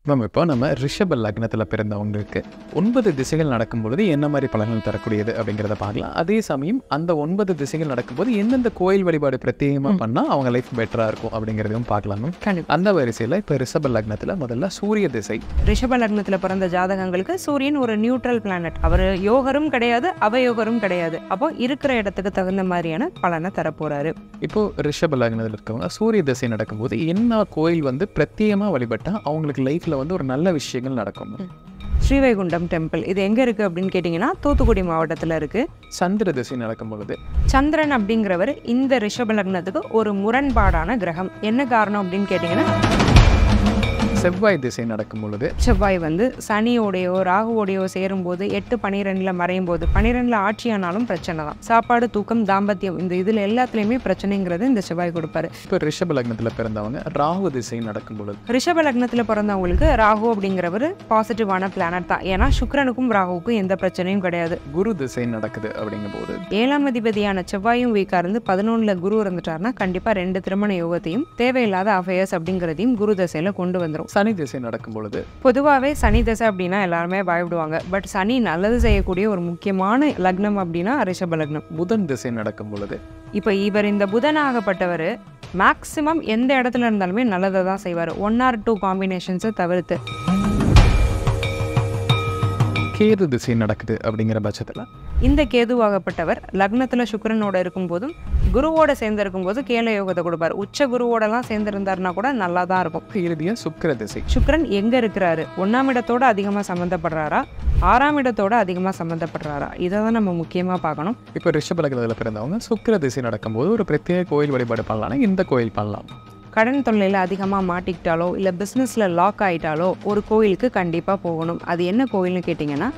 Ma'am இப்போ நம்ம ரிஷப லக்னத்தில் பிறந்தவங்களுக்கு 9 திசைகள் நடக்கும்பொழுது என்ன மாதிரி பலன்கள் தரக்கூடியது அப்படிங்கிறத பார்க்கலாம். அதே சமயம் அந்த 9 திசைகள் நடக்கும்போது எந்தெந்த கோயில் வழிபாடு பிரத்யேகமாக பண்ணால் அவங்க லைஃப் பெட்டராக இருக்கும் அப்படிங்கிறதையும் பார்க்கலாம் மேம். அந்த வரிசையில் இப்போ ரிஷப லக்னத்தில் முதல்ல சூரிய திசை. ரிஷப லக்னத்தில் பிறந்த ஜாதகங்களுக்கு சூரியன் ஒரு நியூட்ரல் பிளானட். அவர் யோகரும் கிடையாது, அவயோகரும் கிடையாது. அப்போ இருக்கிற இடத்துக்கு தகுந்த மாதிரியான பலனை தரப்போறாரு. இப்போ ரிஷப லக்னத்தில் இருக்கவங்க சூரிய திசை நடக்கும்போது என்ன கோயில் பிரத்யேகமாக வழிபட்டால் அவங்களுக்கு லைஃப்ல ஒரு நல்ல விஷயங்கள் நடக்கும்? ஸ்ரீவைகுண்டம் டெம்பிள். இது எங்க இருக்கு அப்படின்னு கேட்டீங்கன்னா தூத்துக்குடி மாவட்டத்துல இருக்கு. சந்திர திசை நடக்கும் பொழுது சந்திரன் அப்படிங்கிறவர் இந்த ரிஷப லக்னத்துக்கு ஒரு முரண்பாடான கிரகம். என்ன காரணம் அப்படின்னு கேட்டீங்கன்னா செவ்வாய் திசை நடக்கும் பொழுது செவ்வாய் சனியோடையோ ராகுவோடையோ சேரும்போது 8-12 மறையும் போது 12 ஆட்சியானாலும் பிரச்சனை தான். சாப்பாடு, தூக்கம், தாம்பத்தியம், இந்த இதுல எல்லாத்துலயுமே பிரச்சனைங்கிறது இந்த செவ்வாய் கொடுப்பாரு. இப்போ ரிஷப லக்னத்தில் பிறந்தவங்க ராகு திசை நடக்கும் பொழுது ரிஷப லக்னத்துல பிறந்தவங்களுக்கு ராகு அப்படிங்கிறவர் பாசிட்டிவான பிளானட் தான். ஏன்னா சுக்கிரனுக்கும் ராகுவுக்கும் எந்த பிரச்சனையும் கிடையாது. குரு திசை நடக்குது அப்படிங்கும் போது 7ஆம் அதிபதியான செவ்வாயும் வீக்கா இருந்து 11ல குரு இருந்துட்டாருன்னா கண்டிப்பா 2 திருமண யோகத்தையும் தேவையில்லாத அஃபேர்ஸ் அப்படிங்கிறதையும் குரு திசையில கொண்டு வந்துடும். சனி திசை நடக்கும் பொழுது பொதுவாகவே சனி திசை அப்படின்னா எல்லாருமே பயப்படுவாங்க. பட் சனி நல்லது செய்யக்கூடிய ஒரு முக்கியமான லக்னம் அப்படின்னா ரிஷப லக்னம். புதன் திசை நடக்கும் பொழுது இப்போ இவர் இந்த புதனாகப்பட்டவர் மேக்சிமம் எந்த இடத்துல இருந்தாலுமே நல்லதை தான் செய்வார். 1 or 2 காம்பினேஷன்ஸை தவிர்த்து. கேது திசை நடக்குது அப்படிங்கிற பட்சத்தில் இந்த கேதுவாகப்பட்டவர் லக்னத்துல சுக்கிரனோட இருக்கும் போதும் குருவோட சேர்ந்து இருக்கும் போது கேல யோகத்தை கொடுப்பார். உச்ச குருவோடலாம் சேர்ந்திருந்தாருன்னா கூட நல்லா தான் இருக்கும். இறுதியா சுக்கிர திசை. சுக்கிரன் எங்க இருக்கிறாரு? 1ஆம் இடத்தோட அதிகமா சம்பந்தப்படுறாரா, 6ஆம் இடத்தோட அதிகமா சம்பந்தப்படுறாரா? இதை தான் நம்ம முக்கியமா பார்க்கணும். இப்போ ரிஷப லக்னத்தில் பிறந்தவங்க சுக்கிர திசை நடக்கும்போது ஒரு பிரத்யேக கோயில் வழிபாடு பண்ணலாம். இந்த கோயில் பண்ணலாம். கடன் தொல்லையில் அதிகமாக மாட்டிக்கிட்டாலோ இல்லை பிஸ்னஸில் லாக் ஆகிட்டாலோ ஒரு கோயிலுக்கு கண்டிப்பாக போகணும். அது என்ன கோயில்னு கேட்டிங்கன்னா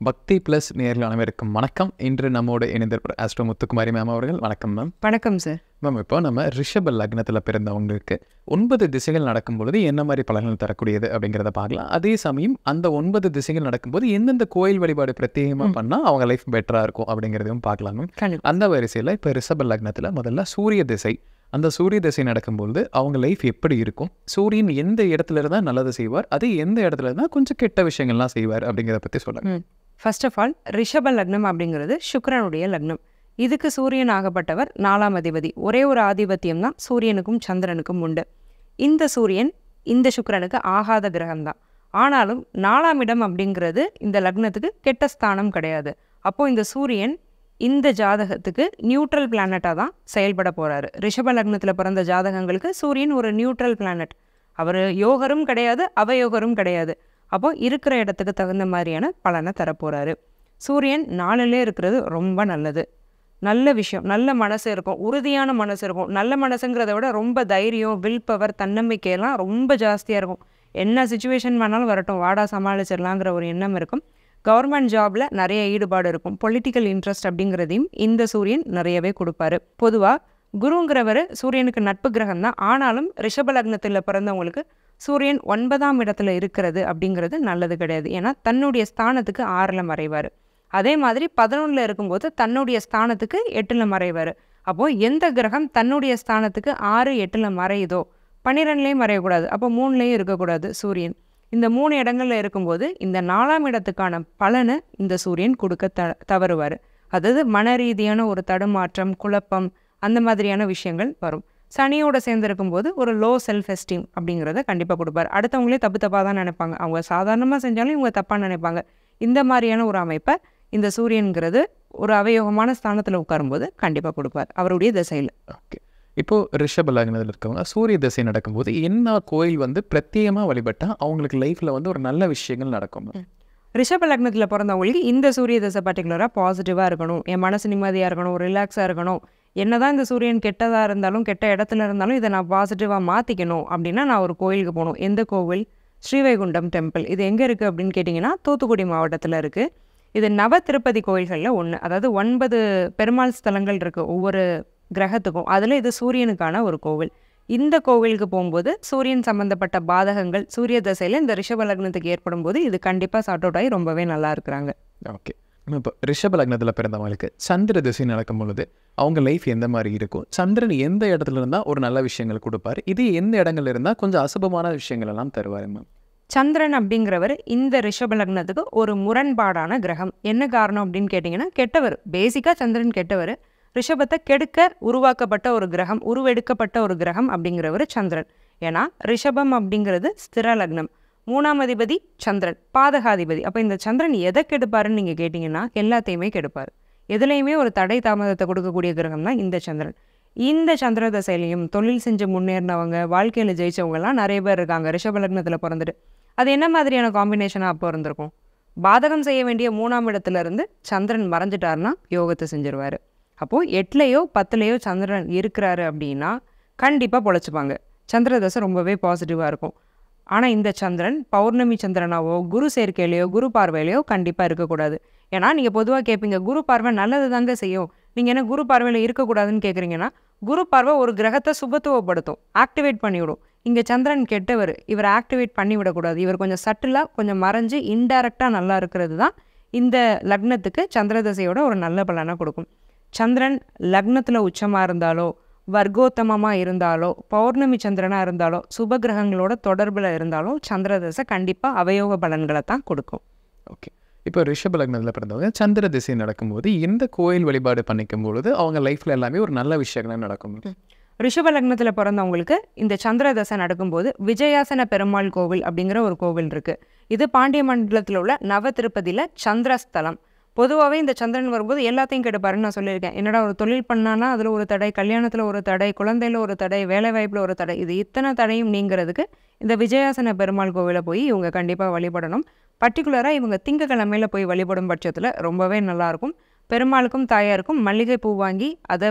பக்தி பிளஸ் நேரில் அனைவருக்கும் வணக்கம். இன்று நம்மோடு இணைந்திருக்கிற ஆஸ்ட்ரோ முத்துக்குமாரி மேம் அவர்கள். வணக்கம் மேம். வணக்கம் சார். மேம் இப்போ நம்ம ரிஷப லக்னத்தில் பிறந்தவங்களுக்கு 9 திசைகள் நடக்கும் பொழுது என்ன மாதிரி பலன்கள் தரக்கூடியது அப்படிங்கிறத பார்க்கலாம். அதே சமயம் அந்த 9 திசைகள் நடக்கும்போது எந்தெந்த கோயில் வழிபாடு பிரத்யேகமாக பண்ணால் அவங்க லைஃப் பெட்டராக இருக்கும் அப்படிங்கிறதையும் பார்க்கலாம் மேம். அந்த வரிசையில் இப்போ ரிஷப லக்னத்தில் முதல்ல சூரிய திசை. அந்த சூரிய திசை நடக்கும்போது அவங்க லைஃப் எப்படி இருக்கும், சூரியன் எந்த இடத்துல இருந்தால் நல்லது செய்வார், அது எந்த இடத்துல இருந்தால் கொஞ்சம் கெட்ட விஷயங்கள்லாம் செய்வார் அப்படிங்கிறத பற்றி சொல்லுங்க. ஃபர்ஸ்ட் ஆஃப் ஆல் ரிஷப லக்னம் அப்படிங்கிறது சுக்கிரனுடைய லக்னம். இதுக்கு சூரியன் ஆகப்பட்டவர் 4ஆம் அதிபதி. ஒரே ஒரு ஆதிபத்தியம் தான் சூரியனுக்கும் சந்திரனுக்கும் உண்டு. இந்த சூரியன் இந்த சுக்கிரனுக்கு ஆகாத கிரகம்தான். ஆனாலும் 4ஆம் இடம் அப்படிங்கிறது இந்த லக்னத்துக்கு கெட்ட ஸ்தானம் கிடையாது. அப்போ இந்த சூரியன் இந்த ஜாதகத்துக்கு நியூட்ரல் பிளானட்டாக தான் செயல்பட போறாரு. ரிஷப லக்னத்தில் பிறந்த ஜாதகங்களுக்கு சூரியன் ஒரு நியூட்ரல் பிளானட். அவர் யோகரும் கிடையாது, அவயோகரும் கிடையாது. அப்போ இருக்கிற இடத்துக்கு தகுந்த மாதிரியான பலனை தரப்போறாரு. சூரியன் 4லே இருக்கிறது ரொம்ப நல்லது. நல்ல விஷயம், நல்ல மனசு இருக்கும், உறுதியான மனசு இருக்கும். நல்ல மனசுங்கிறத விட ரொம்ப தைரியம், வில் பவர், தன்னம்பிக்கையெல்லாம் ரொம்ப ஜாஸ்தியாக இருக்கும். என்ன சுச்சுவேஷன் வேணாலும் வரட்டும், வாடா சமாளிச்சிடலாங்கிற ஒரு எண்ணம் இருக்கும். கவர்மெண்ட் ஜாப்ல நிறைய ஈடுபாடு இருக்கும். பொலிட்டிக்கல் இன்ட்ரெஸ்ட் அப்படிங்கிறதையும் இந்த சூரியன் நிறையவே கொடுப்பாரு. பொதுவாக குருங்கிறவர் சூரியனுக்கு நட்பு கிரகம் தான். ஆனாலும் ரிஷப லக்னத்தில் பிறந்தவங்களுக்கு சூரியன் 9ஆம் இடத்துல இருக்கிறது அப்படிங்கிறது நல்லது கிடையாது. ஏன்னா தன்னுடைய ஸ்தானத்துக்கு 6ல் மறைவார். அதே மாதிரி 11ல் இருக்கும்போது தன்னுடைய ஸ்தானத்துக்கு 8ல் மறைவார். அப்போது எந்த கிரகம் தன்னுடைய ஸ்தானத்துக்கு 6, 8ல் மறையுதோ 12லேயும் மறையக்கூடாது. அப்போ 3லேயும் இருக்கக்கூடாது சூரியன். இந்த 3 இடங்கள்ல இருக்கும்போது இந்த 4ஆம் இடத்துக்கான பலனை இந்த சூரியன் கொடுக்க தவறுவார். அதாவது மன ரீதியான ஒரு தடுமாற்றம், குழப்பம், அந்த மாதிரியான விஷயங்கள் வரும். சனியோட சேர்ந்துருக்கும் போது ஒரு லோ செல்ஃப் எஸ்டீம் அப்படிங்கிறத கண்டிப்பாக கொடுப்பார். அடுத்தவங்களே தப்பாக தான் நினைப்பாங்க. அவங்க சாதாரணமாக செஞ்சாலும் இவங்க தப்பாக நினைப்பாங்க. இந்த மாதிரியான ஒரு அமைப்பை இந்த சூரியன்கிறது ஒரு அவயோகமான ஸ்தானத்தில் உட்காரும்போது கண்டிப்பாக கொடுப்பார் அவருடைய திசையில். ஓகே. இப்போது ரிஷப லக்னத்தில் இருக்கவங்க சூரிய திசை நடக்கும்போது என்ன கோயில் பிரத்யேகமாக வழிபட்டால் அவங்களுக்கு லைஃப்பில் ஒரு நல்ல விஷயங்கள் நடக்கும்? ரிஷப லக்னத்தில் பிறந்தவங்களுக்கு இந்த சூரிய திசை பர்டிகுலராக பாசிட்டிவாக இருக்கணும், என் மனசு நிம்மதியாக இருக்கணும், ரிலாக்ஸாக இருக்கணும். என்னதான் இந்த சூரியன் கெட்டதாக இருந்தாலும் கெட்ட இடத்துல இருந்தாலும் இதை நான் பாசிட்டிவாக மாற்றிக்கணும் அப்படின்னா நான் ஒரு கோயிலுக்கு போகணும். எந்த கோவில்? ஸ்ரீவைகுண்டம் டெம்பிள். இது எங்கே இருக்குது அப்படின்னு கேட்டிங்கன்னா தூத்துக்குடி மாவட்டத்தில் இருக்குது. இது நவ திருப்பதி கோயில்களில் ஒன்று. அதாவது 9 பெருமாள் ஸ்தலங்கள் இருக்குது ஒவ்வொரு கிரகத்துக்கும். அதில் இது சூரியனுக்கான ஒரு கோவில். இந்த கோவிலுக்கு போகும்போது சூரியன் சம்பந்தப்பட்ட பாதகங்கள் சூரிய தசையில் இந்த ரிஷப லக்னத்துக்கு ஏற்படும் போது இது கண்டிப்பாக சார்ட் அவுட் ஆகி ரொம்பவே நல்லா இருக்கிறாங்க. ஓகே. இப்போ ரிஷப லக்னத்தில் பிறந்தவங்களுக்கு சந்திர திசை நடக்கும் பொழுது அவங்க லைஃப் எந்த மாதிரி இருக்கும், சந்திரன் எந்த இடத்துல இருந்தால் ஒரு நல்ல விஷயங்கள் கொடுப்பாரு, இது எந்த இடங்கள்ல இருந்தால் கொஞ்சம் அசுபமான விஷயங்கள் எல்லாம் தருவாரு மேம்? சந்திரன் அப்படிங்கிறவர் இந்த ரிஷப லக்னத்துக்கு ஒரு முரண்பாடான கிரகம். என்ன காரணம் அப்படின்னு கேட்டிங்கன்னா, கெட்டவர். பேசிக்காக சந்திரன் கெட்டவர். ரிஷபத்தை கெடுக்க உருவாக்கப்பட்ட ஒரு கிரகம், உருவெடுக்கப்பட்ட ஒரு கிரகம் அப்படிங்கிறவர் சந்திரன். ஏன்னா ரிஷபம் அப்படிங்கிறது ஸ்திர லக்னம், 3ஆம் அதிபதி சந்திரன், பாதகாதிபதி. அப்போ இந்த சந்திரன் எதை கெடுப்பாருன்னு நீங்கள் கேட்டிங்கன்னா எல்லாத்தையுமே கெடுப்பார். எதுலேயுமே ஒரு தடை தாமதத்தை கொடுக்கக்கூடிய கிரகம் தான் இந்த சந்திரன். இந்த சந்திர தசையிலையும் தொழில் செஞ்சு முன்னேறினவங்க, வாழ்க்கையில் ஜெயிச்சவங்கலாம் நிறைய பேர் இருக்காங்க ரிஷப லக்னத்தில் பிறந்துட்டு. அது என்ன மாதிரியான காம்பினேஷனாக அப்போ இருந்திருக்கும்? பாதகம் செய்ய வேண்டிய 3ஆம் இடத்துல இருந்து சந்திரன் மறைஞ்சிட்டாருன்னா யோகத்தை செஞ்சிருவார். அப்போது 8லேயோ 10லேயோ சந்திரன் இருக்கிறாரு அப்படின்னா கண்டிப்பாக பொழைச்சிப்பாங்க. சந்திர தசை ரொம்பவே பாசிட்டிவாக இருக்கும். ஆனால் இந்த சந்திரன் பௌர்ணமி சந்திரனாவோ குரு சேர்க்கையிலையோ குரு பார்வையிலையோ கண்டிப்பாக இருக்கக்கூடாது. ஏன்னா நீங்கள் பொதுவாக கேட்பீங்க, குரு பார்வை நல்லது தாங்க செய்யும், நீங்கள் என்ன குரு பார்வையில் இருக்கக்கூடாதுன்னு கேட்குறீங்கன்னா, குரு பார்வை ஒரு கிரகத்தை சுபத்துவப்படுத்தும், ஆக்டிவேட் பண்ணிவிடும். இங்கே சந்திரன் கெட்டவர், இவரை ஆக்டிவேட் பண்ணி விடக்கூடாது. இவர் கொஞ்சம் சட்டிலாக கொஞ்சம் மறைஞ்சு இன்டைரக்டாக நல்லா இருக்கிறது தான் இந்த லக்னத்துக்கு சந்திர தசையோட ஒரு நல்ல பலனை கொடுக்கும். சந்திரன் லக்னத்தில் உச்சமாக இருந்தாலோ, வர்க்கோத்தமமாக இருந்தாலோ, பௌர்ணமி சந்திரனாக இருந்தாலோ, சுபகிரகங்களோட தொடர்பில் இருந்தாலும் சந்திர தசை கண்டிப்பாக அவயோக பலன்களை தான் கொடுக்கும். ஓகே. இப்போ ரிஷப லக்னத்தில் பிறந்தவங்க சந்திர திசை நடக்கும்போது எந்த கோயில் வழிபாடு பண்ணிக்கும் பொழுது அவங்க லைஃப்பில் எல்லாமே ஒரு நல்ல விஷயங்கள் நடக்கும்? ரிஷப லக்னத்தில் பிறந்தவங்களுக்கு இந்த சந்திர தசை நடக்கும்போது விஜயாசன பெருமாள் கோவில் அப்படிங்கிற ஒரு கோவில் இருக்குது. இது பாண்டிய மண்டலத்தில் உள்ள நவ திருப்பதியில் சந்திரஸ்தலம். பொதுவாகவே இந்த சந்திரன் வரும்போது எல்லாத்தையும் கெடுப்பாருன்னு நான் சொல்லியிருக்கேன். என்னடா ஒரு தொழில் பண்ணானா அதில் ஒரு தடை, கல்யாணத்தில் ஒரு தடை, குழந்தையில் ஒரு தடை, வேலை வாய்ப்பில் ஒரு தடை, இது இத்தனை தடையும் நீங்கிறதுக்கு இந்த விஜயாசன பெருமாள் கோவிலை போய் இவங்க கண்டிப்பாக வழிபடணும். பர்டிகுலராக இவங்க திங்கக்கிழமையில் போய் வழிபடும் பட்சத்தில் ரொம்பவே நல்லாயிருக்கும். பெருமாளுக்கும் தாயாருக்கும் மல்லிகை பூ வாங்கி அதை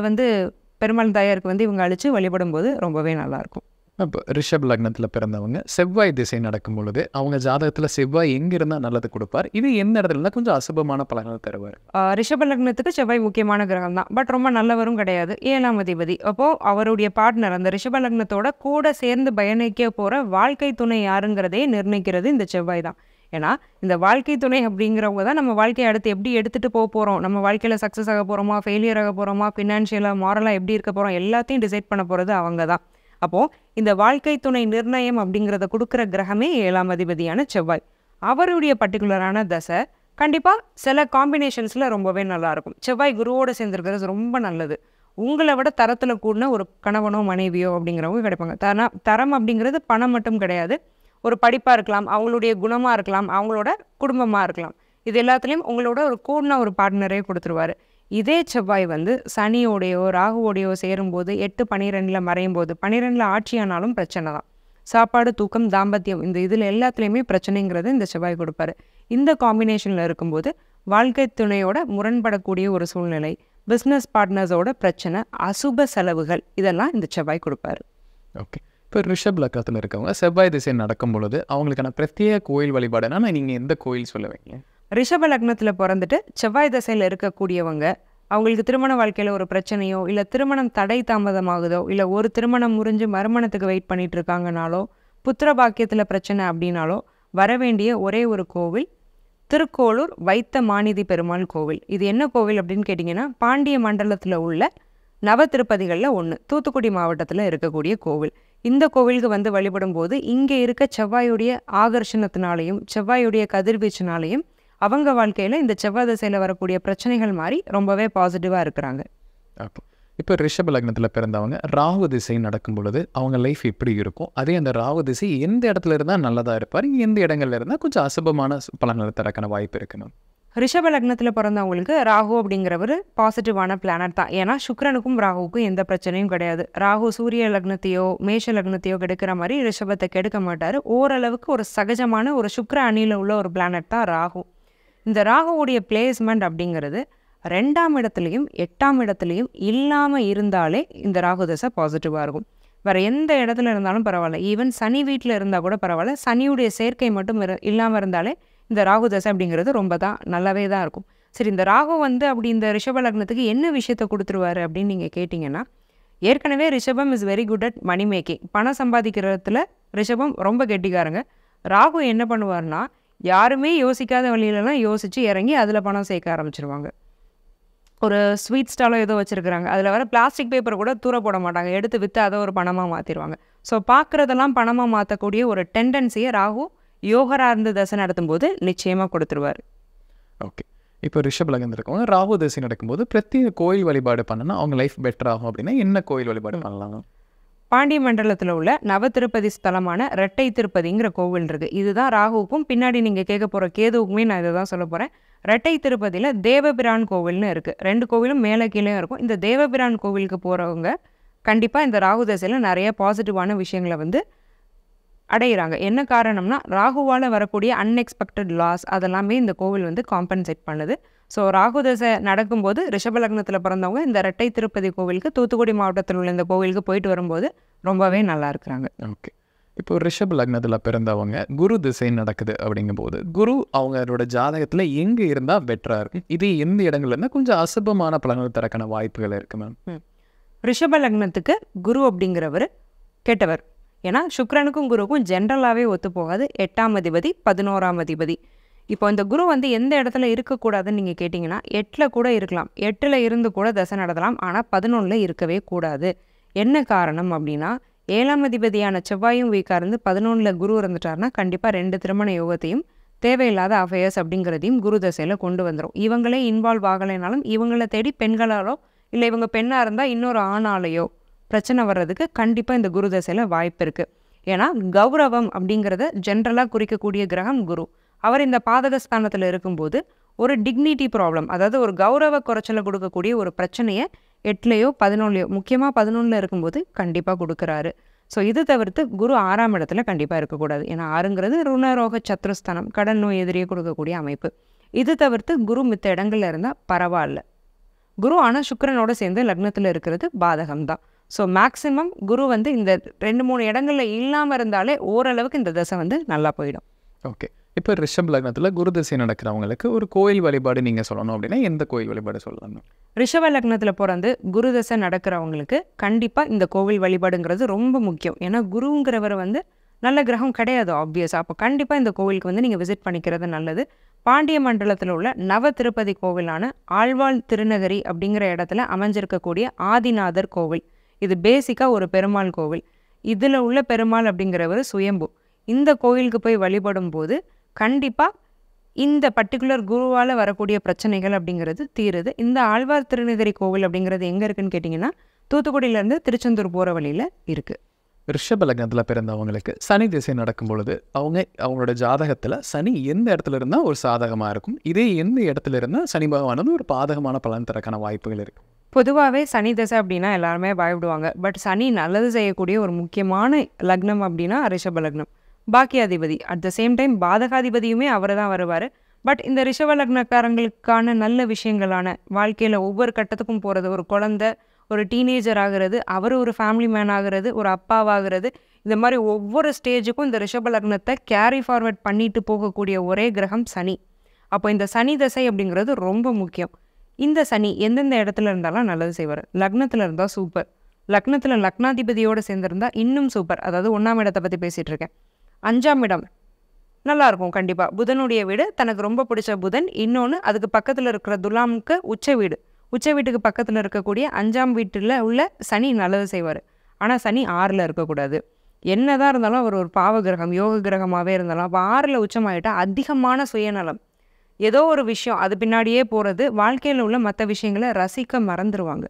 பெருமாள் தாயாருக்கு இவங்க அழித்து வழிபடும் போது ரொம்பவே நல்லாயிருக்கும். இப்போ ரிஷப் லக்னத்தில் பிறந்தவங்க செவ்வாய் திசை நடக்கும் பொழுது அவங்க ஜாதகத்தில் செவ்வாய் எங்கே இருந்தால் நல்லது கொடுப்பார், இது எந்த இடத்துல இருந்தால் கொஞ்சம் அசுபமான பலன்கள் தருவார்? ரிஷப லக்னத்துக்கு செவ்வாய் முக்கியமான கிரகம் தான், பட் ரொம்ப நல்லவரும் கிடையாது. 7ஆம் அதிபதி. அப்போது அவருடைய பார்ட்னர் அந்த ரிஷப லக்னத்தோட கூட சேர்ந்து பயணிக்க போகிற வாழ்க்கை துணை யாருங்கிறதே நிர்ணயிக்கிறது இந்த செவ்வாய் தான். ஏன்னா இந்த வாழ்க்கை துணை அப்படிங்கிறவங்க தான் நம்ம வாழ்க்கையை அடுத்து எப்படி எடுத்துகிட்டு போக போகிறோம், நம்ம வாழ்க்கையில் சக்ஸஸ் ஆக போகிறோமா, ஃபெயிலியர் ஆக போகிறோமா, ஃபினான்ஷியலாக மாரலாக எப்படி இருக்க போகிறோம், எல்லாத்தையும் டிசைட் பண்ண போகிறது அவங்க தான். அப்போது இந்த வாழ்க்கை துணை நிர்ணயம் அப்படிங்கிறத கொடுக்குற கிரகமே 7ஆம் அதிபதியான செவ்வாய். அவருடைய பர்டிகுலரான தசை கண்டிப்பாக சில காம்பினேஷன்ஸில் ரொம்பவே நல்லாயிருக்கும். செவ்வாய் குருவோடு சேர்ந்துருக்கிறது ரொம்ப நல்லது. உங்களை விட தரத்தில் கூடின ஒரு கணவனோ மனைவியோ அப்படிங்கிறவங்க கிடைப்பாங்க. தரம் அப்படிங்கிறது பணம் மட்டும் கிடையாது, ஒரு படிப்பாக இருக்கலாம், அவங்களுடைய குணமாக இருக்கலாம், அவங்களோட குடும்பமாக இருக்கலாம். இது எல்லாத்துலேயும் உங்களோட ஒரு கூடின ஒரு பார்ட்னரே கொடுத்துருவார். இதே செவ்வாய் சனியோடையோ ராகுவோடையோ சேரும்போது 8-12 மறையும் போது 12 ஆட்சியானாலும் பிரச்சனை தான். சாப்பாடு, தூக்கம், தாம்பத்தியம், இந்த இதில் எல்லாத்துலேயுமே பிரச்சனைங்கிறது இந்த செவ்வாய் கொடுப்பாரு. இந்த காம்பினேஷனில் இருக்கும்போது வாழ்க்கை துணையோட முரண்படக்கூடிய ஒரு சூழ்நிலை, பிஸ்னஸ் பார்ட்னர்ஸோட பிரச்சனை, அசுப செலவுகள், இதெல்லாம் இந்த செவ்வாய் கொடுப்பாரு. ஓகே. இப்போ ரிஷப் லக்னத்தில் இருக்கவங்க செவ்வாய் திசை நடக்கும் பொழுது அவங்களுக்கான பிரத்யேக கோயில் வழிபாடுனா நீங்கள் எந்த கோயில் சொல்லுவீங்க? ரிஷப லக்னத்தில் பிறந்துட்டு செவ்வாய் தசையில் இருக்கக்கூடியவங்க அவங்களுக்கு திருமண வாழ்க்கையில் ஒரு பிரச்சனையோ, இல்லை திருமணம் தடை தாமதமாகுதோ, இல்லை ஒரு திருமணம் முறிஞ்சு மறுமணத்துக்கு வெயிட் பண்ணிட்டு இருக்காங்கனாலோ, புத்திர பாக்கியத்தில் பிரச்சனை அப்படின்னாலோ வர வேண்டிய ஒரே ஒரு கோவில் திருக்கோளூர் வைத்த மாநிதி பெருமாள் கோவில். இது என்ன கோவில் அப்படின்னு கேட்டிங்கன்னா, பாண்டிய மண்டலத்தில் உள்ள நவ திருப்பதிகளில் ஒன்று, தூத்துக்குடி மாவட்டத்தில் இருக்கக்கூடிய கோவில். இந்த கோவிலுக்கு வழிபடும் போது இங்கே இருக்க செவ்வாயுடைய ஆகர்ஷணத்தினாலையும் செவ்வாயுடைய கதிர்வீச்சினாலையும் அவங்க வாழ்க்கையில் இந்த செவ்வாய் திசையில் வரக்கூடிய பிரச்சனைகள் மாதிரி ரொம்பவே பாசிட்டிவாக இருக்கிறாங்க. ஓகே. இப்போ ரிஷப லக்னத்தில் பிறந்தவங்க ராகு திசை நடக்கும் பொழுது அவங்க லைஃப் எப்படி இருக்கும், அதே அந்த ராகு திசை எந்த இடத்துல இருந்தால் நல்லதாக இருப்பார், எந்த இடங்கள்ல இருந்தால் கொஞ்சம் அசுபமான பலன்களை தரக்கான வாய்ப்பு இருக்கணும்? ரிஷப லக்னத்தில் பிறந்தவங்களுக்கு ராகு அப்படிங்கிறவர் பாசிட்டிவான பிளானட் தான். ஏன்னா சுக்கிரனுக்கும் ராகுவுக்கும் எந்த பிரச்சனையும் கிடையாது. ராகு சூரிய லக்னத்தையோ மேஷ லக்னத்தையோ கெடுக்கிற மாதிரி ரிஷபத்தை கெடுக்க மாட்டார். ஓரளவுக்கு ஒரு சகஜமான ஒரு சுக்கிர அணியில் உள்ள ஒரு பிளானட் தான் ராகு. இந்த ராகுவுடைய பிளேஸ்மெண்ட் அப்படிங்கிறது 2ஆம் இடத்துலையும் 8ஆம் இடத்துலையும் இல்லாமல் இருந்தாலே இந்த ராகு தசை பாசிட்டிவாக இருக்கும். வேறு எந்த இடத்துல இருந்தாலும் பரவாயில்ல, ஈவன் சனி வீட்டில் இருந்தால் கூட பரவாயில்ல, சனியுடைய சேர்க்கை மட்டும் இல்லாமல் இருந்தாலே இந்த ராகு தசை அப்படிங்கிறது ரொம்ப நல்லாவே தான் இருக்கும். சரி, இந்த ராகு அப்படி இந்த ரிஷப லக்னத்துக்கு என்ன விஷயத்தை கொடுத்துருவாரு அப்படின்னு நீங்கள் கேட்டிங்கன்னா, ஏற்கனவே ரிஷபம் is very good at money making, பணம் சம்பாதிக்கிறதுல ரிஷபம் ரொம்ப கெட்டிக்காரங்க. ராகு என்ன பண்ணுவார்னா, யாருமே யோசிக்காத வழியிலலாம் யோசித்து இறங்கி அதில் பணம் சேர்க்க ஆரம்பிச்சிருவாங்க. ஒரு ஸ்வீட் ஸ்டாலோ ஏதோ வச்சுருக்குறாங்க, அதில் வர பிளாஸ்டிக் பேப்பர் கூட தூர போட மாட்டாங்க, எடுத்து விற்று அதை ஒரு பணமாக மாற்றிடுவாங்க. ஸோ பார்க்குறதெல்லாம் பணமாக மாற்றக்கூடிய ஒரு டெண்டன்சியை ராகு யோகரார்ந்த தசை நடத்தும்போது நிச்சயமாக கொடுத்துருவார். ஓகே. இப்போ ரிஷப லக்னம் இருக்கவங்க ராகு தசை நடக்கும்போது பிரத்யேக கோயில் வழிபாடு பண்ணனா அவங்க லைஃப் பெட்டர் ஆகும் அப்படின்னா என்ன கோயில் வழிபாடு பண்ணலாம்? பாண்டிய மண்டலத்தில் உள்ள நவ திருப்பதி ஸ்தலமான ரெட்டை திருப்பதிங்கிற கோவில் இருக்குது. இதுதான் ராகுவுக்கும் பின்னாடி நீங்கள் கேட்க போகிற கேதுவுக்குமே நான் இதை தான் சொல்ல போகிறேன். ரெட்டை திருப்பதியில் தேவபிரான் கோவில்னு இருக்குது. 2 கோவிலும் மேலே கீழே இருக்கும். இந்த தேவபிரான் கோவிலுக்கு போகிறவங்க கண்டிப்பாக இந்த ராகு தசையில் நிறைய பாசிட்டிவான விஷயங்களை வந்து அடையிறாங்க. என்ன காரணம்னா ராகுவால் வரக்கூடிய அன்எக்ஸ்பெக்டட் லாஸ் அதெல்லாமே இந்த கோவில் வந்து காம்பன்சேட் பண்ணுது. ஸோ ராகு தசை நடக்கும்போது ரிஷப லக்னத்தில் பிறந்தவங்க இந்த ரெட்டை திருப்பதி கோவிலுக்கு, தூத்துக்குடி மாவட்டத்தில் உள்ள இந்த கோவிலுக்கு போயிட்டு வரும்போது ரொம்பவே நல்லா இருக்கிறாங்க. ஓகே. இப்போ ரிஷப லக்னத்தில் பிறந்தவங்க குரு திசை நடக்குது அப்படிங்கும்போது குரு அவங்களோட ஜாதகத்தில் எங்கே இருந்தால் பெட்டராக இருக்கும்? இது எந்த இடங்கள்ல இருந்தால் கொஞ்சம் அசுபமான பலன்கள் தரக்கான வாய்ப்புகள் இருக்குது மேம்? ரிஷப லக்னத்துக்கு குரு அப்படிங்கிறவர் கெட்டவர். ஏன்னா சுக்கிரனுக்கும் குருவுக்கும் ஜென்ரலாகவே ஒத்து போகாது. 8ஆம் அதிபதி 11ஆம் அதிபதி. இப்போ இந்த குரு வந்து எந்த இடத்துல இருக்கக்கூடாதுன்னு நீங்கள் கேட்டிங்கன்னா 8ல் கூட இருக்கலாம், 8ல் இருந்து கூட தசை நடத்தலாம், ஆனால் 11ல் இருக்கவே கூடாது. என்ன காரணம் அப்படின்னா 7ஆம் அதிபதியான செவ்வாயும் வீக்காக இருந்து 11ல் குரு இருந்துட்டாருன்னா கண்டிப்பாக 2 திருமண யோகத்தையும் தேவையில்லாத அஃபேர்ஸ் அப்படிங்கிறதையும் குரு தசையில் கொண்டு வந்துடும். இவங்களே இன்வால்வ் ஆகலைனாலும் இவங்களை தேடி பெண்களாலோ இல்லை இவங்க பெண்ணாக இருந்தால் இன்னொரு ஆணாலேயோ பிரச்சனை வர்றதுக்கு கண்டிப்பாக இந்த குரு தசையில் வாய்ப்பு இருக்குது. ஏன்னா கௌரவம் அப்படிங்கிறத ஜென்ரலாக குறிக்கக்கூடிய கிரகம் குரு. அவர் இந்த பாதகஸ்தானத்தில் இருக்கும்போது ஒரு டிக்னிட்டி ப்ராப்ளம், அதாவது ஒரு கௌரவ குறைச்சலை கொடுக்கக்கூடிய ஒரு பிரச்சனையை 8லேயோ 11லையோ முக்கியமாக 11ல் இருக்கும்போது கண்டிப்பாக கொடுக்குறாரு. ஸோ இது தவிர்த்து குரு 6ஆம் இடத்துல கண்டிப்பாக இருக்கக்கூடாது. ஏன்னா 6ங்கிறது ருணரோக சத்ருஸ்தானம், கடன் நோய் எதிரியை கொடுக்கக்கூடிய அமைப்பு. இது தவிர்த்து குரு மித்த இடங்கள்ல இருந்தால் பரவாயில்ல. குரு ஆனால் சுக்கிரனோட சேர்ந்து லக்னத்தில் இருக்கிறது பாதகம்தான். ஸோ மேக்ஸிமம் குரு வந்து இந்த 2-3 இடங்களில் இல்லாமல் இருந்தாலே ஓரளவுக்கு இந்த தசை வந்து நல்லா போயிடும். ஓகே. இப்போ ரிஷப லக்னத்தில் குரு திசை நடக்கிறவங்களுக்கு ஒரு கோயில் வழிபாடு நீங்கள் சொல்லணும் அப்படின்னா எந்த கோயில் வழிபாடு சொல்லலாம்? ரிஷப லக்னத்தில் பிறந்து குரு தசை நடக்கிறவங்களுக்கு கண்டிப்பாக இந்த கோவில் வழிபாடுங்கிறது ரொம்ப முக்கியம். ஏன்னா குருங்கிறவர் வந்து நல்ல கிரகம் கிடையாது ஆப்வியஸாக. அப்போ கண்டிப்பாக இந்த கோவிலுக்கு வந்து நீங்கள் விசிட் பண்ணிக்கிறது நல்லது. பாண்டிய மண்டலத்தில் உள்ள நவ திருப்பதி கோவிலான ஆழ்வாள் திருநகரி அப்படிங்கிற இடத்துல அமைஞ்சிருக்கக்கூடிய ஆதிநாதர் கோவில். இது பேசிக்காக ஒரு பெருமாள் கோவில். இதில் உள்ள பெருமாள் அப்படிங்கிறவர் சுயம்பு. இந்த கோயிலுக்கு போய் வழிபடும் போது கண்டிப்பாக இந்த பர்டிகுலர் குருவால் வரக்கூடிய பிரச்சனைகள் அப்படிங்கிறது தீருது. இந்த ஆழ்வார் திருநகரி கோவில் அப்படிங்கிறது எங்கே இருக்குன்னு கேட்டிங்கன்னா தூத்துக்குடியிலேருந்து திருச்செந்தூர் போகிற வழியில் இருக்குது. ரிஷப லக்னத்தில் பிறந்தவங்களுக்கு சனி திசை நடக்கும் பொழுது அவங்களோட ஜாதகத்தில் சனி எந்த இடத்துல இருந்தால் ஒரு சாதகமாக இருக்கும், இதே எந்த இடத்துல இருந்தால் சனி பகவானது ஒரு பாதகமான பலன் தரக்கான வாய்ப்புகள் இருக்குது? பொதுவாகவே சனி தசை அப்படின்னா எல்லாருமே பயப்படுவாங்க. பட் சனி நல்லது செய்யக்கூடிய ஒரு முக்கியமான லக்னம் அப்படின்னா ரிஷப லக்னம். பாக்கியாதிபதி அட் த சேம் டைம் பாதகாதிபதியுமே அவர் தான் வருவார். பட் இந்த ரிஷப லக்னக்காரங்களுக்கான நல்ல விஷயங்களான வாழ்க்கையில் ஒவ்வொரு கட்டத்துக்கும் போகிறது, ஒரு குழந்தை, ஒரு டீனேஜர் ஆகிறது, அவர் ஒரு ஃபேமிலி மேன் ஆகிறது, ஒரு அப்பாவாகிறது, இந்த மாதிரி ஒவ்வொரு ஸ்டேஜுக்கும் இந்த ரிஷப லக்னத்தை கேரி ஃபார்வர்ட் பண்ணிட்டு போகக்கூடிய ஒரே கிரகம் சனி. அப்போ இந்த சனி தசை அப்படிங்கிறது ரொம்ப முக்கியம். இந்த சனி எந்தெந்த இடத்துல இருந்தாலும் நல்லது செய்வார். லக்னத்தில் இருந்தால் சூப்பர், லக்னத்தில் லக்னாதிபதியோடு சேர்ந்துருந்தால் இன்னும் சூப்பர். அதாவது 1ஆம் இடத்தை பற்றி பேசிகிட்டு இருக்கேன். 5ஆம் இடம் நல்லாயிருக்கும் கண்டிப்பாக. புதனுடைய வீடு, தனக்கு ரொம்ப பிடிச்ச புதன். இன்னொன்று அதுக்கு பக்கத்தில் இருக்கிற துலாமுக்கு உச்ச வீடு. உச்ச வீட்டுக்கு பக்கத்தில் இருக்கக்கூடிய 5ஆம் வீட்டில் உள்ள சனி நல்லது செய்வார். ஆனால் சனி 6ல் இருக்கக்கூடாது. என்னதான் இருந்தாலும் அவர் ஒரு பாவ கிரகம், யோக கிரகமாகவே இருந்தாலும் அப்போ 6ல் உச்சமாயிட்டால் அதிகமான சுயநலம், ஏதோ ஒரு விஷயம் அது பின்னாடியே போகிறது, வாழ்க்கையில் உள்ள மற்ற விஷயங்களை ரசிக்க மறந்துடுவாங்க,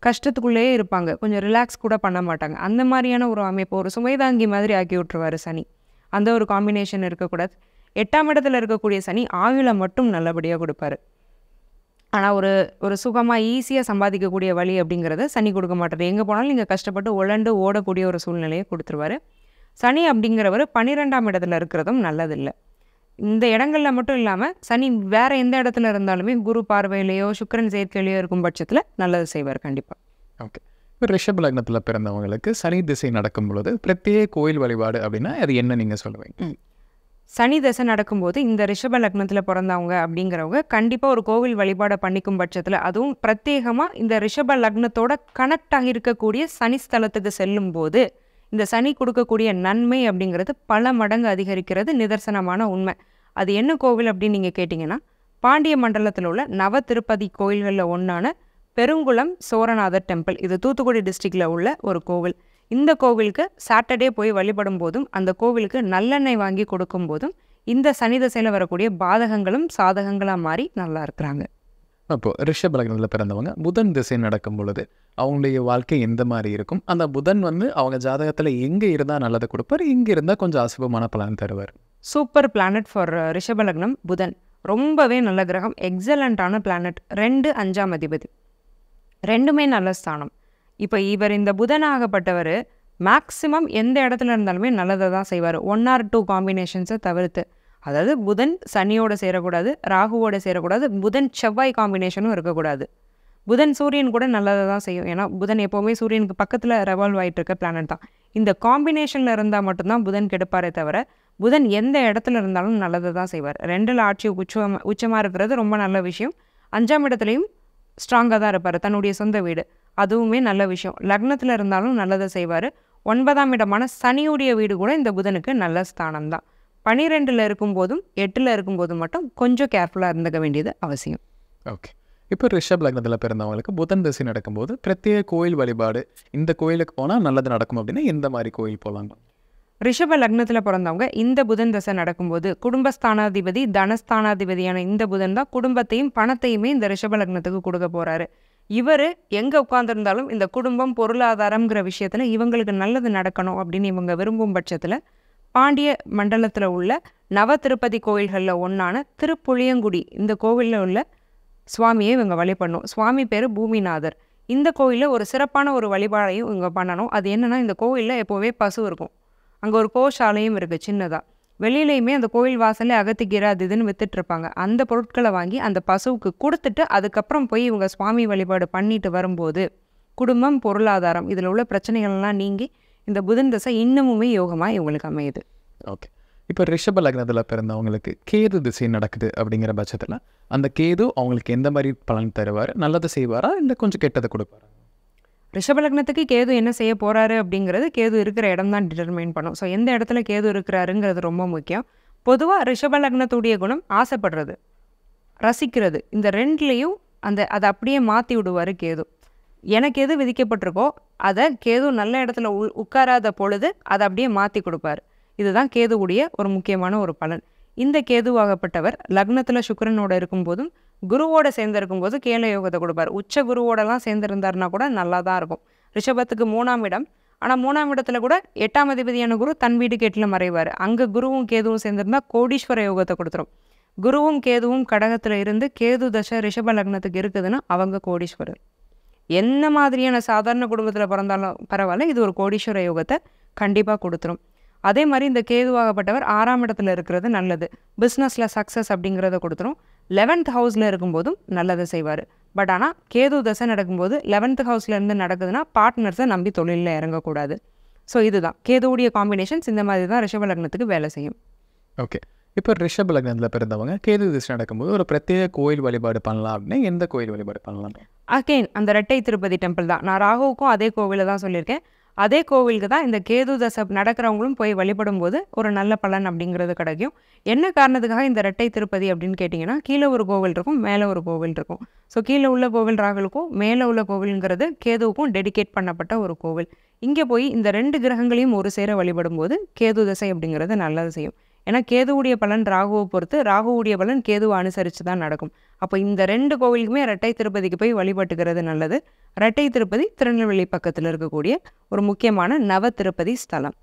கஷ்டத்துக்குள்ளேயே இருப்பாங்க, கொஞ்சம் ரிலாக்ஸ் கூட பண்ண மாட்டாங்க. அந்த மாதிரியான ஒரு அமைப்பு, ஒரு சுமைதாங்கி மாதிரி ஆக்கி விட்டுருவார் சனி. அந்த ஒரு காம்பினேஷன் இருக்கக்கூடாது. 8ஆம் இடத்துல இருக்கக்கூடிய சனி ஆயுளை மட்டும் நல்லபடியாக கொடுப்பாரு. ஆனால் ஒரு சுகமாக ஈஸியாக சம்பாதிக்கக்கூடிய வழி அப்படிங்கிறத சனி கொடுக்க மாட்டார். எங்கே போனாலும் நீங்கள் கஷ்டப்பட்டு உழண்டு ஓடக்கூடிய ஒரு சூழ்நிலையை கொடுத்துருவார். சனி அப்படிங்கிறவர் 12ஆம் இடத்துல இருக்கிறதும் நல்லதில்லை. இந்த இடங்களில் மட்டும் இல்லாமல் சனி வேறு எந்த இடத்துல இருந்தாலுமே குரு பார்வையிலையோ சுக்கிரன் சேர்க்கையிலையோ இருக்கும் பட்சத்தில் நல்லது செய்வார் கண்டிப்பாக. ஓகே. இப்போ ரிஷப லக்னத்தில் பிறந்தவங்களுக்கு சனி திசை நடக்கும் பொழுது பிரத்யேக கோயில் வழிபாடு அப்படின்னா அது என்ன நீங்கள் சொல்லுவீங்க? சனி தசை நடக்கும்போது இந்த ரிஷப லக்னத்தில் பிறந்தவங்க அப்படிங்கிறவங்க கண்டிப்பாக ஒரு கோவில் வழிபாடை பண்ணிக்கும் பட்சத்தில், அதுவும் பிரத்யேகமாக இந்த ரிஷப லக்னத்தோட கனெக்ட் ஆகியிருக்கக்கூடிய சனி ஸ்தலத்துக்கு செல்லும் போது இந்த சனி கொடுக்கக்கூடிய நன்மை அப்படிங்கிறது பல மடங்கு அதிகரிக்கிறது நிதர்சனமான உண்மை. அது என்ன கோவில் அப்படின்னு நீங்கள் கேட்டிங்கன்னா, பாண்டிய மண்டலத்தில் உள்ள நவ திருப்பதி கோயில்களில் ஒன்றான பெருங்குளம் சோரநாதர் டெம்பிள். இது தூத்துக்குடி டிஸ்ட்ரிக்டில் உள்ள ஒரு கோவில். இந்த கோவிலுக்கு சாட்டர்டே போய் வழிபடும் போதும் அந்த கோவிலுக்கு நல்லெண்ணெய் வாங்கி கொடுக்கும் போதும் இந்த சனி திசையில் வரக்கூடிய பாதகங்களும் சாதகங்களாக மாறி நல்லா இருக்கிறாங்க. அப்போ ரிஷப லக்னத்தில் பிறந்தவங்க புதன் திசை நடக்கும் பொழுது அவங்களுடைய வாழ்க்கை எந்த மாதிரி இருக்கும்? அந்த புதன் அவங்க ஜாதகத்தில் எங்கே இருந்தால் நல்லதை கொடுப்பார், எங்கே இருந்தால் கொஞ்சம் அசுபமான பலன் தருவார்? சூப்பர் பிளானட் ஃபார் ரிஷப லக்னம் புதன். ரொம்பவே நல்ல கிரகம், எக்ஸலண்ட்டான பிளானட். 2 5ஆம் அதிபதி, ரெண்டுமே நல்ல ஸ்தானம். இப்போ இவர் இந்த புதனாகப்பட்டவர் மேக்சிமம் எந்த இடத்துல இருந்தாலுமே நல்லதை தான் செய்வார். 1 or 2 காம்பினேஷன்ஸை தவிர்த்து. அதாவது புதன் சனியோட சேரக்கூடாது, ராகுவோட சேரக்கூடாது, புதன் செவ்வாய் காம்பினேஷனும் இருக்கக்கூடாது. புதன் சூரியன் கூட நல்லதை தான் செய்யும். ஏன்னா புதன் எப்போவுமே சூரியனுக்கு பக்கத்தில் ரெவால்வ் ஆகிட்டு இருக்க பிளானட் தான். இந்த காம்பினேஷனில் இருந்தால் மட்டும்தான் புதன் கெடுப்பாரே தவிர புதன் எந்த இடத்துல இருந்தாலும் நல்லதை தான் செய்வார். 2ல் ஆட்சி உச்சமாக இருக்கிறது ரொம்ப நல்ல விஷயம். 5ஆம் இடத்துலையும் ஸ்ட்ராங்காக தான் இருப்பார், தன்னுடைய சொந்த வீடு, அதுவுமே நல்ல விஷயம். லக்னத்தில் இருந்தாலும் நல்லதை செய்வார். 9ஆம் இடமான சனியுடைய வீடு கூட இந்த புதனுக்கு நல்ல ஸ்தானம் தான். 12ல் இருக்கும்போதும் 8ல் இருக்கும்போதும் மட்டும் கொஞ்சம் கேர்ஃபுல்லாக இருந்துக்க வேண்டியது அவசியம். ஓகே. இப்போ ரிஷப் லக்னத்தில் பிறந்தவங்களுக்கு புதன் திசை நடக்கும்போது பிரத்யேக கோயில் வழிபாடு, இந்த கோயிலுக்கு போனால் நல்லது நடக்கும் அப்படின்னா எந்த மாதிரி கோயில் போகலாங்க? ரிஷப லக்னத்தில் பிறந்தவங்க இந்த புதன் தசை நடக்கும்போது குடும்பஸ்தானாதிபதி தனஸ்தானாதிபதியான இந்த புதன் தான் குடும்பத்தையும் பணத்தையுமே இந்த ரிஷப லக்னத்துக்கு கொடுக்க போகிறாரு. இவர் எங்கே உட்கார்ந்துருந்தாலும் இந்த குடும்பம் பொருளாதாரம்ங்கிற விஷயத்தில் இவங்களுக்கு நல்லது நடக்கணும் அப்படின்னு இவங்க விரும்பும் பட்சத்தில் பாண்டிய மண்டலத்தில் உள்ள நவ திருப்பதி கோயில்களில் ஒன்றான திருப்புளியங்குடி இந்த கோவிலில் உள்ள சுவாமியை இவங்க வழிபடணும். சுவாமி பேர் பூமிநாதர். இந்த கோயிலில் ஒரு சிறப்பான ஒரு வழிபாடையும் இவங்க பண்ணணும். அது என்னென்னா, இந்த கோயிலில் எப்போவே பசு இருக்கும். அங்கே ஒரு கோஷாலையும் இருக்குது சின்னதாக. வெளியிலையுமே அந்த கோயில் வாசலே அகத்திக்கீரை அது இதுன்னு வித்துட்ருப்பாங்க. அந்த பொருட்களை வாங்கி அந்த பசுவுக்கு கொடுத்துட்டு அதுக்கப்புறம் போய் இவங்க சுவாமி வழிபாடு பண்ணிட்டு வரும்போது குடும்பம் பொருளாதாரம் இதில் உள்ள பிரச்சனைகள்லாம் நீங்கி இந்த புதன் தசை இன்னமுமே யோகமாக இவங்களுக்கு அமையுது. ஓகே. இப்போ ரிஷப லக்னத்தில் பிறந்தவங்களுக்கு கேது திசை நடக்குது அப்படிங்கிற பட்சத்தில் அந்த கேது அவங்களுக்கு எந்த மாதிரி பலன் தருவார்? நல்லதை செய்வாரா இல்லை கொஞ்சம் கெட்டதை கொடுப்பாரா? ரிஷப லக்னத்துக்கு கேது என்ன செய்ய போகிறாரு அப்படிங்கிறது கேது இருக்கிற இடம் தான் டிட்டர்மைன் பண்ணும். ஸோ எந்த இடத்துல கேது இருக்கிறாருங்கிறது ரொம்ப முக்கியம். பொதுவாக ரிஷப லக்னத்துடைய குணம் ஆசைப்படுறது, ரசிக்கிறது. இந்த 2லேயும் அதை அப்படியே மாற்றி விடுவார் கேது. எனக்கு எது விதிக்கப்பட்டிருக்கோ அதை கேது நல்ல இடத்துல உட்காராத பொழுது அதை அப்படியே மாற்றி கொடுப்பார். இதுதான் கேதுவுடைய ஒரு முக்கியமான ஒரு பலன். இந்த கேதுவாகப்பட்டவர் லக்னத்தில் சுக்கிரனோட இருக்கும்போதும் குருவோட சேர்ந்திருக்கும் போது கேல யோகத்தை கொடுப்பார். உச்ச குருவோடலாம் சேர்ந்திருந்தாருன்னா கூட நல்லா தான் இருக்கும். ரிஷபத்துக்கு 3ஆம் இடம். ஆனால் 3ஆம் இடத்துல கூட 8ஆம் அதிபதியான குரு தன் வீட்டுக்கு 8ல் மறைவார். அங்கே குருவும் கேதுவும் சேர்ந்திருந்தால் கோடீஸ்வர யோகத்தை கொடுத்துரும். குருவும் கேதுவும் கடகத்தில் இருந்து கேது தசை ரிஷப லக்னத்துக்கு இருக்குதுன்னா அவங்க கோடீஸ்வரர். என்ன மாதிரியான சாதாரண குடும்பத்தில் பிறந்தாலும் பரவாயில்ல, இது ஒரு கோடீஸ்வர யோகத்தை கண்டிப்பாக கொடுத்துரும். அதே மாதிரி இந்த கேதுவாகப்பட்டவர் 6ஆம் இடத்துல இருக்கிறது நல்லது. பிஸ்னஸில் சக்ஸஸ் அப்படிங்கிறத கொடுத்துரும். 11th ஹவுஸில் இருக்கும்போதும் நல்லதை செய்வார். பட் ஆனால் கேது தசை நடக்கும்போது 11th ஹவுஸ்லேருந்து நடக்குதுன்னா பார்ட்னர்ஸை நம்பி தொழிலில் இறங்கக்கூடாது. ஸோ இதுதான் கேதுவுடைய காம்பினேஷன்ஸ். இந்த மாதிரி தான் ரிஷப லக்னத்துக்கு வேலை செய்யும். ஓகே. இப்போ ரிஷப லக்னத்தில் பிறந்தவங்க கேது திசை நடக்கும்போது ஒரு பிரத்யேக கோயில் வழிபாடு பண்ணலாம் அப்படின்னா எந்த கோயில் வழிபாடு பண்ணலாம்? அகெயின் அந்த ரெட்டை திருப்பதி டெம்பிள் தான். நான் ராகுவுக்கும் அதே கோவிலை தான் சொல்லியிருக்கேன். அதே கோவிலுக்கு தான் இந்த கேது தசை நடக்கிறவங்களும் போய் வழிபடும் போது ஒரு நல்ல பலன் அப்படிங்கிறது கிடைக்கும். என்ன காரணத்துக்காக இந்த ரெட்டை திருப்பதி அப்படின்னு கேட்டிங்கன்னா, கீழே ஒரு கோவில் இருக்கும், மேலே ஒரு கோவில் இருக்கும். ஸோ கீழே உள்ள கோவில் ராகுலுக்கும் மேலே உள்ள கோவிலுங்கிறது கேதுவுக்கும் டெடிகேட் பண்ணப்பட்ட ஒரு கோவில். இங்கே போய் இந்த 2 கிரகங்களையும் ஒரு சேர வழிபடும் போது கேது தசை அப்படிங்கிறது நல்லது செய்யும். ஏன்னா கேதுவுடைய பலன் ராகுவை பொறுத்து, ராகுவுடைய பலன் கேதுவை அனுசரித்து தான் நடக்கும். அப்போ இந்த 2 கோவிலுக்குமே ரெட்டை திருப்பதிக்கு போய் வழிபட்டுக்கிறது நல்லது. ரெட்டை திருப்பதி திருநெல்வேலி பக்கத்தில் இருக்கக்கூடிய ஒரு முக்கியமான நவ திருப்பதி ஸ்தலம்.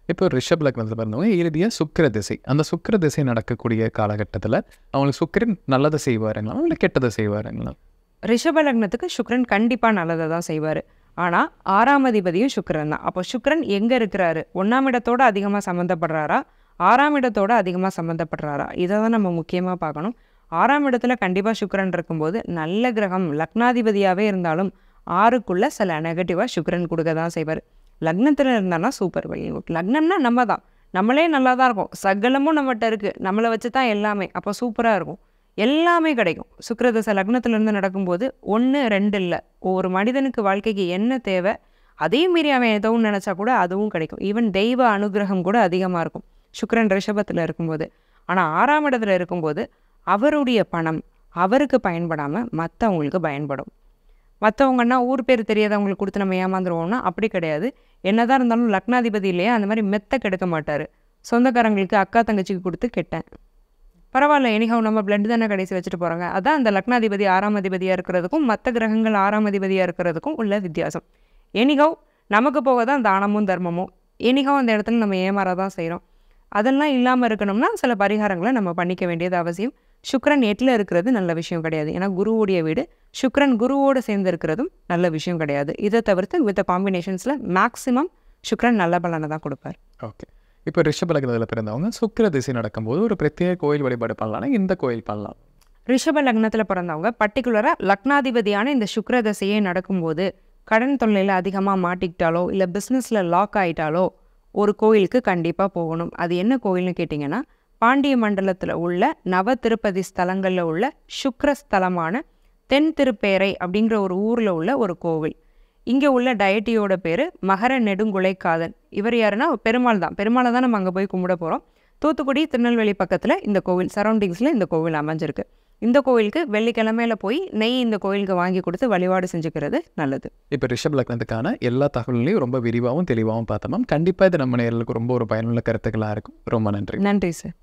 இப்போ ரிஷப் லக்னத்தில் பிறந்தவங்க இறுதியாக சுக்கிர திசை, அந்த சுக்கிர திசை நடக்கக்கூடிய காலகட்டத்தில் அவங்களுக்கு சுக்கிரன் நல்லதை செய்வாருங்களா இல்லை கெட்டதை செய்வாருங்களா? ரிஷப லக்னத்துக்கு சுக்கிரன் கண்டிப்பாக நல்லதை தான் செய்வார். ஆனால் 6ஆம் அதிபதியும் சுக்கிரன் தான். அப்போ சுக்கிரன் எங்கே இருக்கிறாரு? 1ஆம் இடத்தோடு அதிகமாக சம்மந்தப்படுறாரா, 6ஆம் இடத்தோடு அதிகமாக சம்மந்தப்படுறாரா? இதை தான் நம்ம முக்கியமாக பார்க்கணும். 6ஆம் இடத்துல கண்டிப்பாக சுக்கிரன் இருக்கும்போது நல்ல கிரகம் லக்னாதிபதியாகவே இருந்தாலும் 6க்குள்ளே சில நெகட்டிவாக சுக்கிரன் கொடுக்க தான் செய்வார். லக்னத்தில் இருந்தானா சூப்பர் வெரி குட். லக்னம்னா நம்ம தான், நம்மளே நல்லா தான் இருக்கும், சகலமும் நம்மகிட்ட இருக்குது, நம்மளை வச்சு தான் எல்லாமே. அப்போ சூப்பராக இருக்கும், எல்லாமே கிடைக்கும். சுக்கிரதசை லக்னத்திலேருந்து நடக்கும்போது 1 2 இல்லை, ஒவ்வொரு மனிதனுக்கு வாழ்க்கைக்கு என்ன தேவை அதே மீறி அவன் எதுவும் நினச்சா கூட அதுவும் கிடைக்கும். ஈவன் தெய்வ அனுகிரகம் கூட அதிகமாக இருக்கும் சுக்கிரன் ரிஷபத்தில் இருக்கும்போது. ஆனால் 6ஆம் இடத்துல இருக்கும்போது அவருடைய பணம் அவருக்கு பயன்படாமல் மற்றவங்களுக்கு பயன்படும். மற்றவங்கன்னா ஊர் பேர் தெரியாதவங்களுக்கு கொடுத்து நம்ம ஏமாந்துருவோம்னா அப்படி கிடையாது. என்னதான் இருந்தாலும் லக்னாதிபதி இல்லையா, அந்த மாதிரி மெத்த கெடுக்க மாட்டார். சொந்தக்காரங்களுக்கு அக்கா தங்கச்சிக்கு கொடுத்து கெட்டேன், பரவாயில்ல, எனிஹவ் நம்ம பிளட் தானே கடைசி வச்சுட்டு போகிறாங்க. அதான் அந்த லக்னாதிபதி 6ஆம் அதிபதியாக இருக்கிறதுக்கும் மற்ற கிரகங்கள் 6ஆம் அதிபதியாக இருக்கிறதுக்கும் உள்ள வித்தியாசம். எனிஹவ் நமக்கு போக தான் தானமும் தர்மமும். எனிஹவ் அந்த இடத்துல நம்ம ஏமாறதான் செய்கிறோம். அதெல்லாம் இல்லாமல் இருக்கணும்னா சில பரிகாரங்களை நம்ம பண்ணிக்க வேண்டியது அவசியம். சுக்கிரன் 8ல் இருக்கிறது நல்ல விஷயம் கிடையாது. ஏன்னா குருவுடைய வீடு, சுக்கிரன் குருவோடு சேர்ந்து இருக்கிறதும் நல்ல விஷயம் கிடையாது. இதை தவிர்த்து வித் காம்பினேஷன்ஸில் மேக்ஸிமம் சுக்கிரன் நல்ல பலனை தான் கொடுப்பார். ஓகே. இப்போ ரிஷப லக்னத்தில் பிறந்தவங்க சுக்கிர திசை நடக்கும்போது ஒரு பிரத்யேக கோயில் வழிபாடு பண்ணலாம்னா இந்த கோயில் பண்ணலாம். ரிஷப லக்னத்தில் பிறந்தவங்க பர்டிகுலராக லக்னாதிபதியான இந்த சுக்கிர தசையே நடக்கும்போது கடன் தொல்லையில் அதிகமாக மாட்டிக்கிட்டாலோ இல்லை பிஸ்னஸில் லாக் ஆகிட்டாலோ ஒரு கோயிலுக்கு கண்டிப்பாக போகணும். அது என்ன கோயில்னு கேட்டிங்கன்னா, பாண்டிய மண்டலத்தில் உள்ள நவ திருப்பதி ஸ்தலங்களில் உள்ள சுக்கிர ஸ்தலமான தென் திருப்பேரை அப்படிங்கிற ஒரு ஊரில் உள்ள ஒரு கோவில். இங்கே உள்ள டயட்டியோட பேர் மகர நெடுங்குலைக்காதன். இவர் யாருன்னா பெருமாள் தான். பெருமாளை தான் நம்ம அங்கே போய் கும்பிட போகிறோம். தூத்துக்குடி திருநெல்வேலி பக்கத்தில் இந்த கோவில் சரௌண்டிங்ஸில் இந்த கோவில் அமைஞ்சிருக்கு. இந்த கோவிலுக்கு வெள்ளிக்கிழமையில போய் நெய் இந்த கோயிலுக்கு வாங்கி கொடுத்து வழிபாடு செஞ்சுக்கிறது நல்லது. இப்போ ரிஷப் லக்னத்துக்கான எல்லா தகவல்களையும் ரொம்ப விரிவாகவும் தெளிவாகவும் பார்த்தோம். கண்டிப்பாக இது நம்ம நேயர்களுக்கு ரொம்ப ஒரு பயனுள்ள கருத்துக்களாக இருக்கும். ரொம்ப நன்றி. நன்றி சார்.